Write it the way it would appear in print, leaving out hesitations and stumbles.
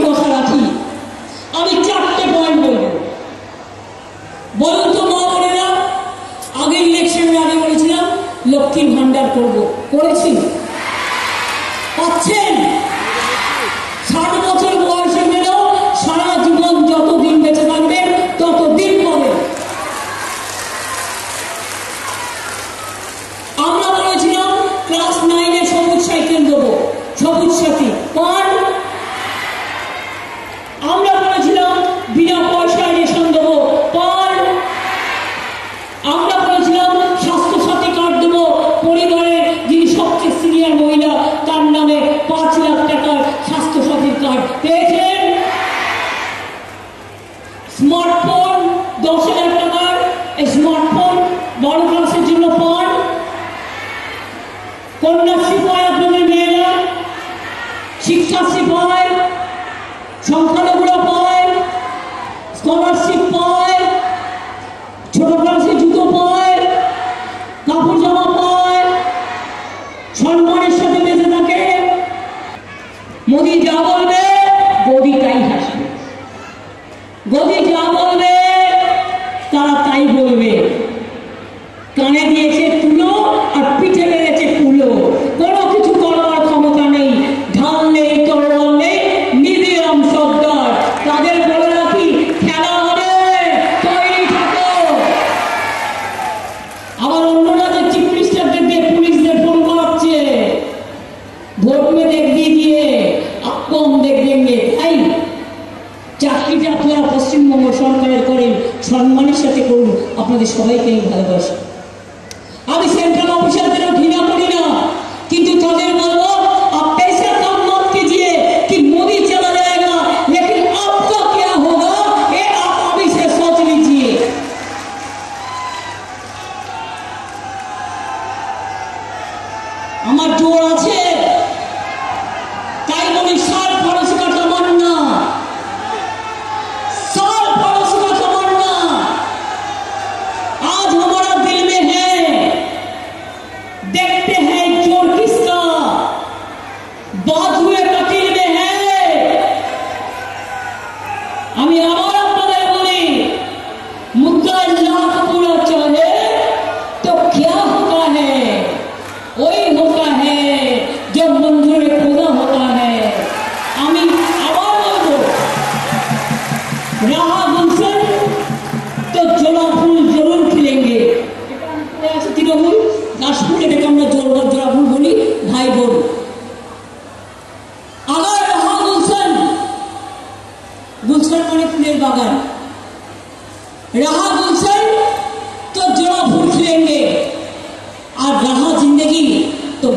কথা রাখি, আমি 4টে পয়েন্ট বলবো। বলুন তো মা বোনেরা, আগে ইলেকশনের আগে বলেছিলাম লক্ষ্মীর ভান্ডার করবো, করেছি? পাচ্ছেন? 60 বছর বয়সে গেলেও সারা জীবন যতদিন বেঁচে থাকবেন ততদিন পাবেন। আমরা বলেছিলাম ক্লাস 9-এ সবুজ সাইকেল দেবো, সবুজ সাথী পান। আমরা বলেছিলাম বিনা পয়সায় রেশন দেবো, পান। আমরা বলেছিলাম স্বাস্থ্য সাথী কার্ড দেবো, পরিবারের যিনি সবচেয়ে সিনিয়র মহিলা তার নামে 5 লাখ টাকার স্বাস্থ্য সাথীর কার্ড পেয়েছেন। স্মার্টফোন 10,000 টাকার স্মার্টফোন 12 ক্লাসের জন্য পান। কন্যাশ্রী পায় আপনাদের মেয়েরা, শিক্ষাশ্রী পায়, সংখ্যালঘুরা পায়, স্কলারশিপ পায়, ছোট ক্লাসে জুতো পায়, কাপড় জামা পায়, সম্মানের সাথে বেঁচে থাকে। মোদি যা বলবে গদি তাই হাসবে, গদি যা বলবে তারা তাই বলবে। কানে দিয়েছে তুলো আর পিঠে মেরেছে কুলো, কোনো কিছু করার ক্ষমতা নেই, ঢাল নেই, তরোয়াল নেই, মিডিয়াম সর্দার। তাদের বলে রাখি খেলা হবে, তৈরি থাকো। আবার অন্যরা যে চিফ মিনিস্টারদের দিয়ে পুলিশদের ফোন করাচ্ছে, ভোট মে দেখ দিজিয়ে আপকো हम देख देंगे। তাই চাকরিটা আপনারা পশ্চিমবঙ্গ সরকারের করেন, সম্মানের সাথে করুন। আপনাদের সবাইকে আমি ভালোবাসি। আমি সেন্ট্রাল অফিসারদেরও ঘৃণা করি না, কিন্তু তাদের বলবো आप पैसा कम मत कीजिए कि मोदी चला जाएगा, लेकिन आपका क्या होगा ये आप अभी से सोच लीजिए। আমার জোর আছে, তাই বলি साल पड़ोस का तमन्ना, साल पड़ोस का तमन्ना आज हमारा दिल में है। देखते हैं जोर किसका, बाजुए कटिल में है। আমি আবার আপনাদের বলি, मुद्दा लाख पूरा चाहे तो क्या होता है, वही होता है जो मंजूर खुदा होता है। আমি আবার বলবো, रहा गुलशन तो जोड़ा फूल जरूर खिलेंगे। तृणमूल दासपुर এটাকে আমরা জোড়া ফুল বলি, ভাই বোন। আগার रहा गुलशन, गुलशन মানে ফুলের বাগান, रहा गुलशन तो जोड़ा फूल खिलेंगे, और रहा जिंदगी तो